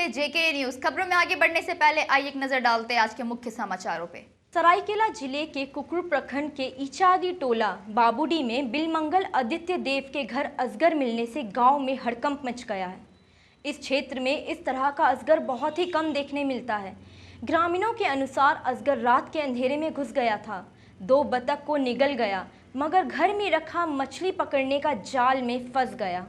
थे जेके न्यूज। खबरों में आगे बढ़ने से पहले आइए एक नजर डालते हैं आज के मुख्य समाचारों पे। सरायकेला जिले के कुकरू प्रखंड के इचादी टोला बाबूडी में बिलमंगल आदित्य देव के घर अजगर मिलने से गांव में हड़कंप मच गया है। इस क्षेत्र में इस तरह का अजगर बहुत ही कम देखने मिलता है। ग्रामीणों के अनुसार अजगर रात के अंधेरे में घुस गया था, 2 बतख को निगल गया, मगर घर में रखा मछली पकड़ने का जाल में फंस गया।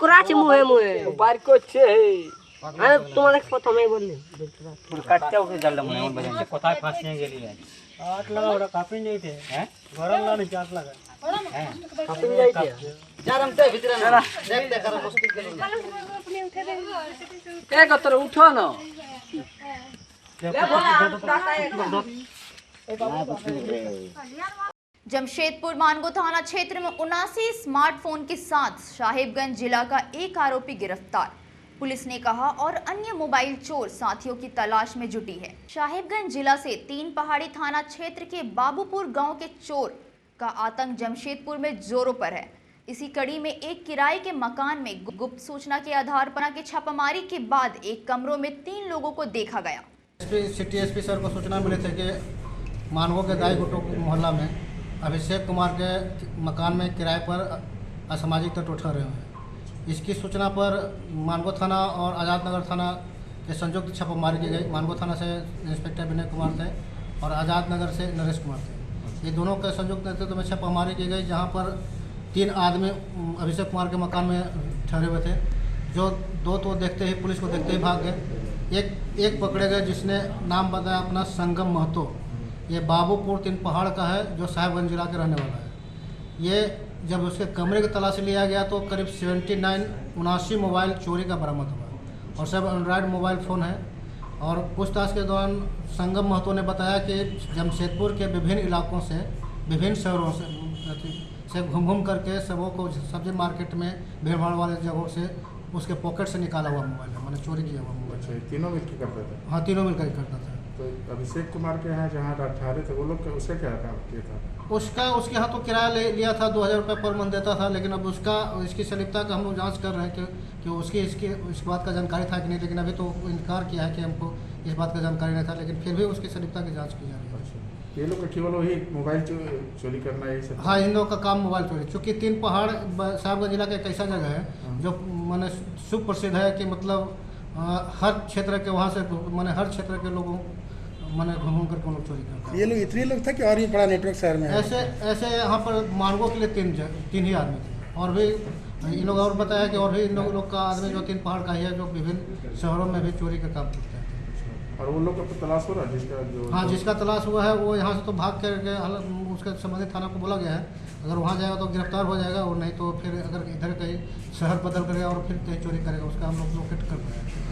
কুরাছে মুহে মুহে বার করছে আমি তোমাদের প্রথমেই বললি কাটতে ওকে জালটা মনে মন বাজে কোথায় ফাঁসিয়ে গেলি আট লাগা ওটা কাপি নেই थे हैं গরম না नहीं चाट लगा हैं কাপি যাইতে জারাম তে ভিতরে না দেখ দেখ আর মুশকিল করে কে কতর উঠো না जमशेदपुर मानगो थाना क्षेत्र में 79 स्मार्टफोन के साथ साहिबगंज जिला का एक आरोपी गिरफ्तार। पुलिस ने कहा और अन्य मोबाइल चोर साथियों की तलाश में जुटी है। साहिबगंज जिला से 3 पहाड़ी थाना क्षेत्र के बाबूपुर गांव के चोर का आतंक जमशेदपुर में जोरों पर है। इसी कड़ी में एक किराए के मकान में गुप्त सूचना के आधार पर की छापामारी के बाद एक कमरों में 3 लोगों को देखा गया। सिटी एसपी सर को सूचना मिली थी कि मानगो के दाई गुटो मोहल्ला में अभिषेक कुमार के मकान में किराए पर असामाजिक तत्व ठहरे हुए हैं। इसकी सूचना पर मानगो थाना और आज़ाद नगर थाना के संयुक्त छापामारी की गई। मानगो थाना से इंस्पेक्टर विनय कुमार थे और आज़ाद नगर से नरेश कुमार थे। ये दोनों के संयुक्त नेतृत्व में छापामारी की गई, जहाँ पर 3 आदमी अभिषेक कुमार के मकान में ठहरे हुए थे, जो 2 तो देखते ही पुलिस को देखते ही भाग गए। एक पकड़े गए जिसने नाम बताया अपना संगम महतो। ये बाबूपुर 3 पहाड़ का है, जो साहिबगंज जिला के रहने वाला है। ये जब उसके कमरे की तलाशी लिया गया तो करीब 79 मोबाइल चोरी का बरामद हुआ और सब एंड्रॉयड मोबाइल फ़ोन है। और पूछताछ के दौरान संगम महतो ने बताया कि जमशेदपुर के विभिन्न इलाकों से, विभिन्न शहरों से घूम करके सबों को सब्जी मार्केट में भीड़ भाड़ वाले जगहों से उसके पॉकेट से निकाला हुआ मोबाइल है, मैंने चोरी किया हुआ मोबाइल। अच्छा, तीनों मिलकर करते थे? हाँ, तीनों मिलकर करता था। तो अभिषेक कुमार के यहाँ जहाँ ठहरे थे वो लोग उसे क्या काम किया था? उसके यहाँ तो किराया लिया था, 2000 रुपये पर मंथ देता था, लेकिन अब इसकी संलिप्तता का हम लोग जाँच कर रहे हैं कि इस बात का जानकारी था कि नहीं। लेकिन अभी तो इनकार किया है कि हमको इस बात का जानकारी नहीं था, लेकिन फिर भी उसकी संलिप्तता की जाँच की जा रही है। ये लोग केवल वही मोबाइल चोरी करना यही सब? हाँ, इन लोगों का काम मोबाइल चोरी। चूँकि 3 पहाड़ साहिबगंज जिला का एक ऐसा जगह है जो मैंने सुप्रसिद्ध है कि मतलब हर क्षेत्र के वहाँ से मैंने हर क्षेत्र के लोगों मैंने घूम कर लोग चोरी करते हैं। ये लोग इतने लोग थे कि और भी बड़ा नेटवर्क शहर में है? ऐसे यहाँ पर मानगो के लिए 3 ही आदमी थे, और भी इन लोग और बताया कि और भी इन लोग का आदमी जो 3 पहाड़ का ही है, जो विभिन्न शहरों में भी चोरी का काम करते हैं। और उन लोग का तो तलाश हो रहा है जिसका जो? हाँ, जिसका तलाश हुआ है वो यहाँ से तो भाग कर उसके संबंधित थाना को बोला गया है। अगर वहाँ जाएगा तो गिरफ्तार हो जाएगा, और नहीं तो फिर अगर इधर कहीं शहर बदल करेगा और फिर कहीं चोरी करेगा, उसका हम लोग लोकेट कर रहे हैं।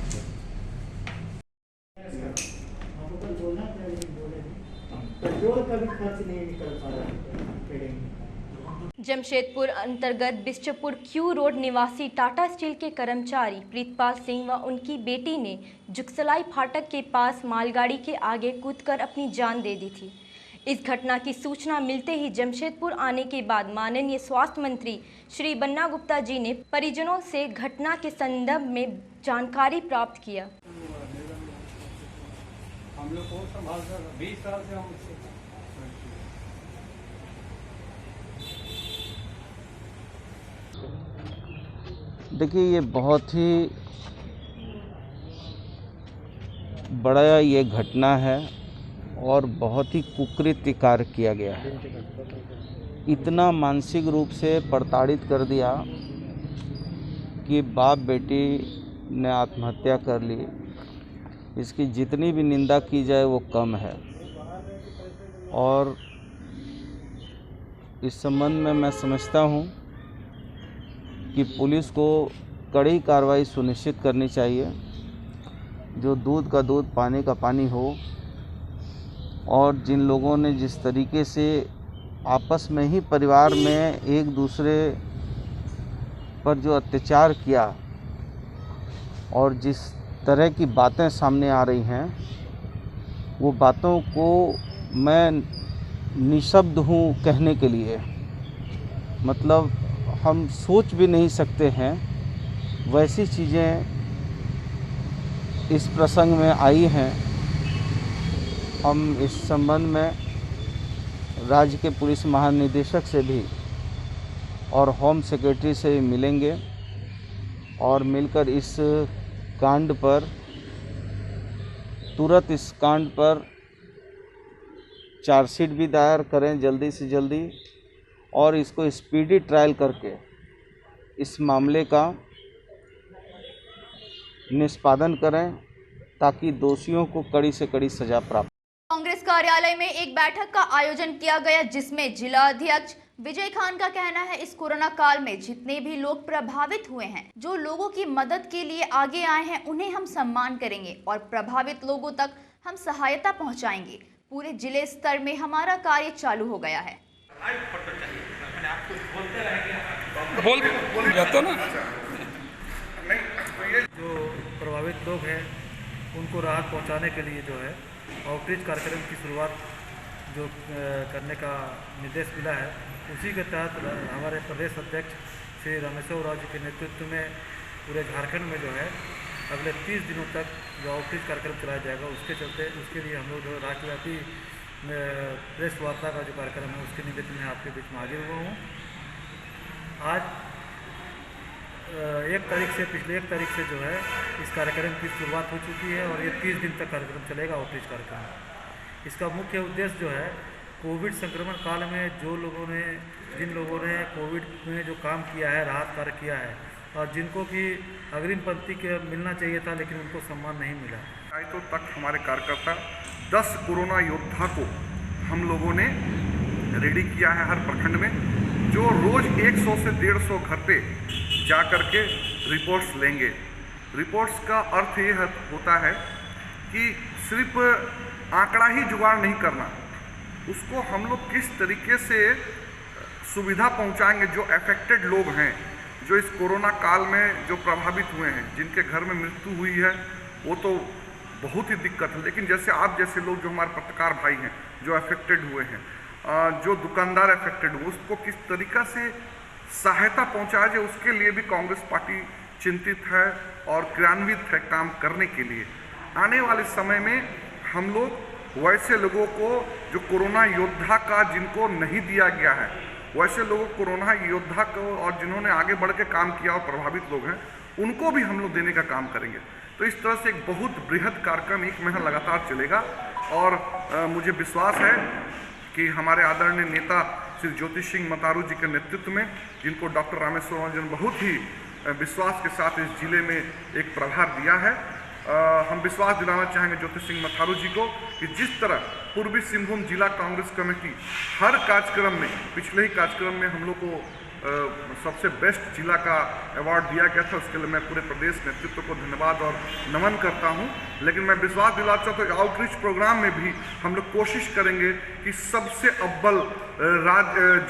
जमशेदपुर अंतर्गत बिस्टपुर क्यू रोड निवासी टाटा स्टील के कर्मचारी प्रीतपाल सिंह व उनकी बेटी ने जुगसलाई फाटक के पास मालगाड़ी के आगे कूदकर अपनी जान दे दी थी। इस घटना की सूचना मिलते ही जमशेदपुर आने के बाद माननीय स्वास्थ्य मंत्री श्री बन्ना गुप्ता जी ने परिजनों से घटना के संदर्भ में जानकारी प्राप्त किया। हम लोग को संभाल कर 20 साल से हम देखिए, ये बहुत ही बड़ा ये घटना है और बहुत ही कुकृत्य कार्य किया गया है। इतना मानसिक रूप से प्रताड़ित कर दिया कि बाप बेटी ने आत्महत्या कर ली। इसकी जितनी भी निंदा की जाए वो कम है। और इस संबंध में मैं समझता हूँ कि पुलिस को कड़ी कार्रवाई सुनिश्चित करनी चाहिए जो दूध का दूध पानी का पानी हो। और जिन लोगों ने जिस तरीके से आपस में ही परिवार में एक दूसरे पर जो अत्याचार किया और जिस तरह की बातें सामने आ रही हैं, वो बातों को मैं निशब्द हूँ कहने के लिए। मतलब हम सोच भी नहीं सकते हैं, वैसी चीज़ें इस प्रसंग में आई हैं। हम इस संबंध में राज्य के पुलिस महानिदेशक से भी और होम सेक्रेटरी से भी मिलेंगे और मिलकर इस कांड पर तुरंत इस कांड पर चार्जशीट भी दायर करें जल्दी से जल्दी, और इसको स्पीडी ट्रायल करके इस मामले का निष्पादन करें ताकि दोषियों को कड़ी से कड़ी सजा प्राप्त। कांग्रेस कार्यालय में एक बैठक का आयोजन किया गया, जिसमें जिला अध्यक्ष विजय खान का कहना है, इस कोरोना काल में जितने भी लोग प्रभावित हुए हैं, जो लोगों की मदद के लिए आगे आए हैं, उन्हें हम सम्मान करेंगे और प्रभावित लोगों तक हम सहायता पहुंचाएंगे। पूरे जिले स्तर में हमारा कार्य चालू हो गया है। बोल जाता ना। जो प्रभावित लोग हैं उनको राहत पहुंचाने के लिए जो है आउटरीच कार्यक्रम की शुरुआत जो करने का निर्देश मिला है, उसी के तहत हमारे प्रदेश अध्यक्ष श्री रामेश्वर राव जी के नेतृत्व में पूरे झारखंड में जो है अगले 30 दिनों तक जो आउटरीच कार्यक्रम चलाया जाएगा, उसके लिए हम लोग जो राष्ट्रव्यापी प्रेस वार्ता का जो कार्यक्रम है उसके निमित्त में आपके बीच में हाजिर हुआ हूँ। आज पिछले 1 तारीख से जो है इस कार्यक्रम की शुरुआत हो चुकी है और ये 30 दिन तक कार्यक्रम चलेगा, आउटरीच कार्यक्रम। इसका मुख्य उद्देश्य जो है कोविड संक्रमण काल में जिन लोगों ने कोविड में जो काम किया है, राहत कार्य किया है और जिनको कि अग्रिम पंक्ति के मिलना चाहिए था लेकिन उनको सम्मान नहीं मिला। तो तक हमारे कार्यकर्ता 10 कोरोना योद्धा को हम लोगों ने रेडी किया है हर प्रखंड में, जो रोज 100 से 150 घर पे जा कर के रिपोर्ट्स लेंगे। रिपोर्ट्स का अर्थ ये होता है कि सिर्फ आंकड़ा ही जुगाड़ नहीं करना, उसको हम लोग किस तरीके से सुविधा पहुंचाएंगे। जो अफेक्टेड लोग हैं, जो इस कोरोना काल में जो प्रभावित हुए हैं, जिनके घर में मृत्यु हुई है, वो तो बहुत ही दिक्कत है। लेकिन जैसे आप जैसे लोग जो हमारे पत्रकार भाई हैं जो अफेक्टेड हुए हैं, जो दुकानदार अफेक्टेड हुए, उसको किस तरीक़ा से सहायता पहुंचाया जाए, उसके लिए भी कांग्रेस पार्टी चिंतित है और क्रियान्वित है काम करने के लिए। आने वाले समय में हम लोग वैसे लोगों को जो कोरोना योद्धा का जिनको नहीं दिया गया है, वैसे लोगों कोरोना योद्धा को और जिन्होंने आगे बढ़ के काम किया और प्रभावित लोग हैं, उनको भी हम लोग देने का काम करेंगे। तो इस तरह से एक बहुत बृहद कार्यक्रम 1 महीना लगातार चलेगा और मुझे विश्वास है कि हमारे आदरणीय नेता श्री ज्योति सिंह मतारू जी के नेतृत्व में, जिनको डॉक्टर रामेश्वर राव जी ने बहुत ही विश्वास के साथ इस जिले में एक प्रभार दिया है, हम विश्वास दिलाना चाहेंगे ज्योति सिंह मथारू जी को कि जिस तरह पूर्वी सिंहभूम जिला कांग्रेस कमेटी हर कार्यक्रम में, पिछले ही कार्यक्रम में हम लोग को सबसे बेस्ट जिला का अवार्ड दिया गया था, उसके लिए मैं पूरे प्रदेश नेतृत्व को धन्यवाद और नमन करता हूं। लेकिन मैं विश्वास दिलाना चाहता हूँ कि आउटरीच प्रोग्राम में भी हम लोग कोशिश करेंगे कि सबसे अव्वल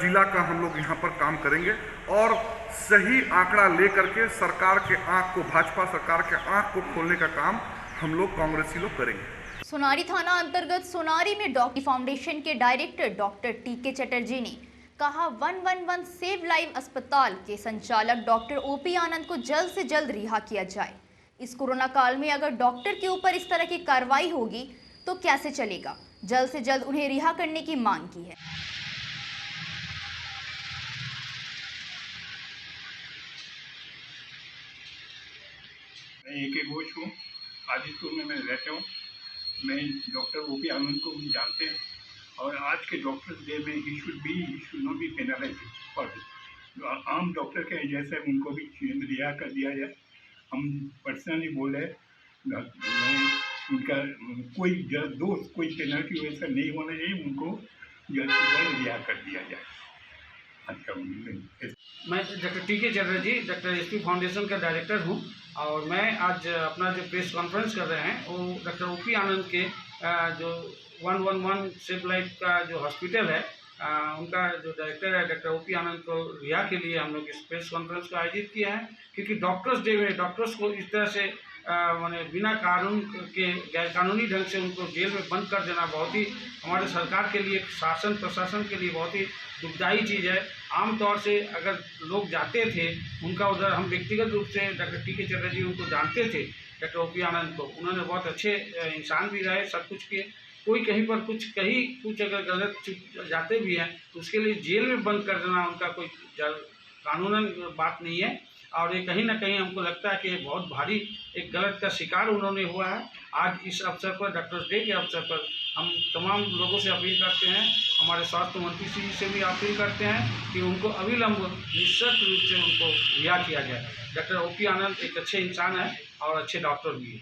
जिला का हम लोग यहाँ पर काम करेंगे और सही आंकड़ा लेकर के सरकार के आंख को, भाजपा सरकार के आंख को खोलने का काम हम लोग कांग्रेसी लोग करेंगे। सोनारी थाना अंतर्गत सोनारी में डॉक्टर फाउंडेशन के डायरेक्टर डॉक्टर टीके चटर्जी ने कहा 111 सेव लाइव अस्पताल के संचालक डॉक्टर ओपी आनंद को जल्द से जल्द रिहा किया जाए। इस कोरोना काल में अगर डॉक्टर के ऊपर इस तरह की कार्रवाई होगी तो कैसे चलेगा। जल्द से जल्द उन्हें रिहा करने की मांग की है। मैं AK घोष हूँ, आदितपुर में मैं रहता हूँ। मैं डॉक्टर ओपी आनंद को जानते हैं और आज के डॉक्टर्स डे में he should not be penalise for जो आम डॉक्टर के जैसे उनको भी रिहा कर दिया जाए। हम पर्सनली बोले मैं उनका कोई पेनल्टी वैसा नहीं होना चाहिए, उनको जल्द से जल्द रिहा कर दिया जाए। अच्छा मिलेंगे। मैं doctor TK. Chatterjee doctor SP foundation का डायरेक्टर हूं और मैं आज अपना जो प्रेस कॉन्फ्रेंस कर रहे हैं वो डॉक्टर ओ.पी. आनंद के जो 111 सेव लाइफ का जो हॉस्पिटल है उनका जो डायरेक्टर है डॉक्टर ओ.पी. आनंद को रिहा के लिए हम लोग इस प्रेस कॉन्फ्रेंस को आयोजित किया है, क्योंकि डॉक्टर्स डे में डॉक्टर्स को इस तरह से माने बिना कानून के गैरकानूनी ढंग से उनको जेल में बंद कर देना बहुत ही हमारे सरकार के लिए, शासन प्रशासन के लिए बहुत ही दुखदायी चीज़ है। आमतौर से अगर लोग जाते थे उनका उधर, हम व्यक्तिगत रूप से डॉक्टर टी.के. चटर्जी उनको जानते थे, डॉक्टर ओ.पी. आनंद को, उन्होंने बहुत अच्छे इंसान भी रहे, सब कुछ किए। कोई कहीं पर कुछ अगर गलत जाते भी हैं तो उसके लिए जेल में बंद कर देना उनका कोई कानूनन बात नहीं है। और ये कहीं ना कहीं हमको लगता है कि बहुत भारी एक गलत का शिकार उन्होंने हुआ है। आज इस अवसर पर, डॉक्टर्स डे के अवसर पर, हम तमाम लोगों से अपील करते हैं, हमारे स्वास्थ्य मंत्री जी से भी अपील करते हैं कि उनको अविलंब निश्चित रूप से उनको रिहा किया जाए। Doctor OP. आनंद एक अच्छे इंसान है और अच्छे डॉक्टर भी है।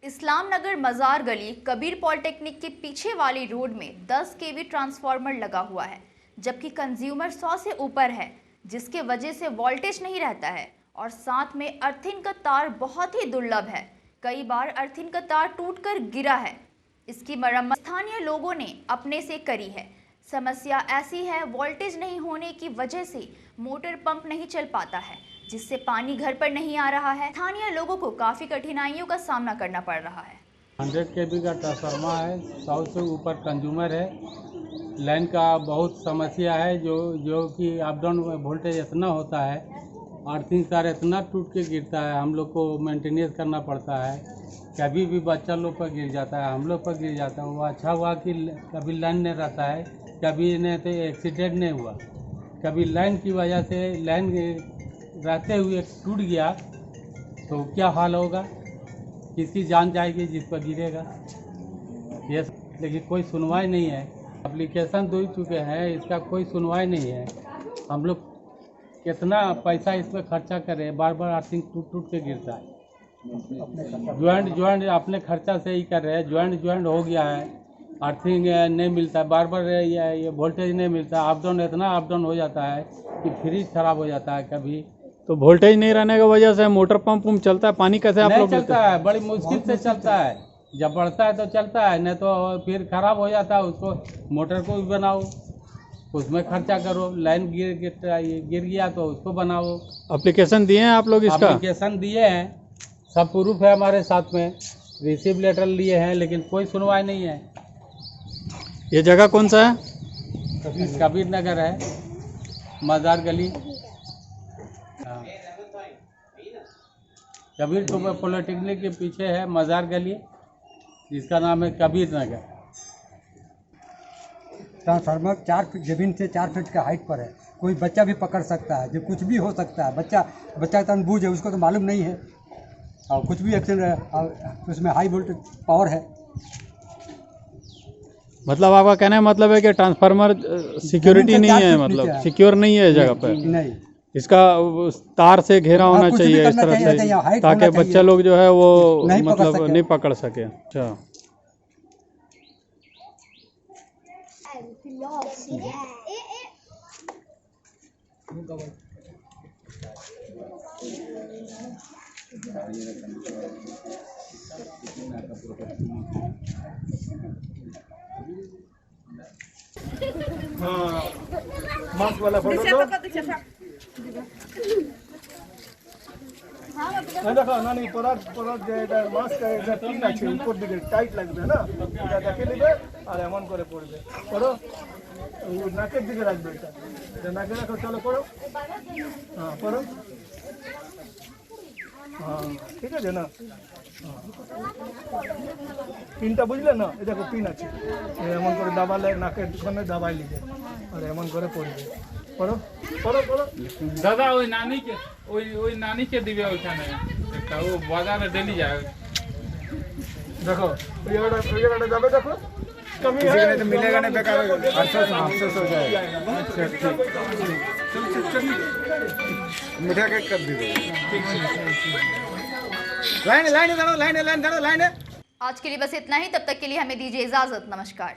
इस्लाम नगर मजार गली कबीर पॉलिटेक्निक के पीछे वाली रोड में 10 kV ट्रांसफार्मर लगा हुआ है, जबकि कंज्यूमर 100 से ऊपर है, जिसके वजह से वोल्टेज नहीं रहता है और साथ में अर्थिंग का तार बहुत ही दुर्लभ है। कई बार अर्थिंग का तार टूटकर गिरा है। इसकी मरम्मत स्थानीय लोगों ने अपने से करी है। समस्या ऐसी है, वोल्टेज नहीं होने की वजह से मोटर पंप नहीं चल पाता है, जिससे पानी घर पर नहीं आ रहा है। स्थानीय लोगों को काफ़ी कठिनाइयों का सामना करना पड़ रहा है। 100 kV का ट्रांसफार्मर है, 100 से ऊपर कंज्यूमर है, लाइन का बहुत समस्या है, जो कि अप डाउन वोल्टेज इतना होता है, अर्थिंग तार इतना टूट के गिरता है, हम लोग को मेंटेनेंस करना पड़ता है। कभी भी बच्चा लोग पर गिर जाता है, हम लोग पर गिर जाता है। वो अच्छा हुआ कि कभी लाइन नहीं रहता है, कभी नहीं तो एक्सीडेंट नहीं हुआ, कभी लाइन की वजह से लाइन रहते हुए टूट गया तो क्या हाल होगा, किसकी जान जाएगी जिस पर गिरेगा। ये लेकिन कोई सुनवाई नहीं है। एप्लीकेशन दे चुके हैं, इसका कोई सुनवाई नहीं है। हम लोग कितना पैसा इस पर खर्चा करें, बार बार अर्थिंग टूट के गिरता है। ज्वाइंट अपने खर्चा से ही कर रहे हैं, ज्वाइंट हो गया है, अर्थिंग नहीं मिलता, बार बार ये वोल्टेज नहीं मिलता, अप डाउन इतना अप डाउन हो जाता है कि फ्रिज खराब हो जाता है कभी। तो वोल्टेज नहीं रहने की वजह से मोटर पंप चलता है, पानी कैसे आप लोग चलता है? बड़ी मुश्किल से चलता है, जब बढ़ता है तो चलता है, नहीं तो फिर खराब हो जाता है। उसको मोटर को भी बनाओ, उसमें खर्चा करो, लाइन गिर गया तो उसको बनाओ। एप्लीकेशन दिए हैं आप लोग इसका? एप्लीकेशन दिए हैं, सब प्रूफ है हमारे साथ में, रिसीव लेटर लिए हैं, लेकिन कोई सुनवाई नहीं है। ये जगह कौन सा है? कबीर नगर है, मजार गली, कबीर पॉलिटेक्निक के पीछे है मजार गली, जिसका नाम है कबीर नगर। ट्रांसफार्मर 4 फीट जमीन से 4 फीट का हाइट पर है, कोई बच्चा भी पकड़ सकता है, जो कुछ भी हो सकता है। बच्चा तो अनबूझ है, उसको तो मालूम नहीं है, और कुछ भी एक्सीडेंट, उसमें हाई वोल्टेज पावर है। मतलब आपका कहने का मतलब है कि ट्रांसफार्मर सिक्योरिटी नहीं है, मतलब सिक्योर नहीं है जगह पर? नहीं, इसका तार से घेरा होना चाहिए इस तरह से, ताकि बच्चे लोग जो है वो मतलब नहीं पकड़ सके। अच्छा, मास्क वाला फोटो लो। देखो नानी পরার যে এটা মাস্ক এটা পিন আছে উপর দিকে টাইট লাগবে না, এটা দেখে নেবে আর এমন করে পড়বে। করো, নাকের দিকে রাখবে, এটা নাকে রাখো। চলো করো, হ্যাঁ করো, হ্যাঁ ঠিক আছে না। পিনটা বুঝলে না? এই দেখো পিন আছে, এমন করে দাবালে নাকের সামনে দাবাই লিখে আর এমন করে পড়বে। করো করো করো। দাদা ওই নানিকে ওই নানিকে দিবে ওইখানে একটা, ও বাজারে ডেলি যায়। देखो ये वाला जाबे, देखो कमी है नहीं तो मिलेगा नहीं, बेकार अफसोस हो जाएगा। मीठा केक कर दीजिए। लाइन। आज के लिए बस इतना ही, तब तक के लिए हमें दीजिए इजाजत। नमस्कार।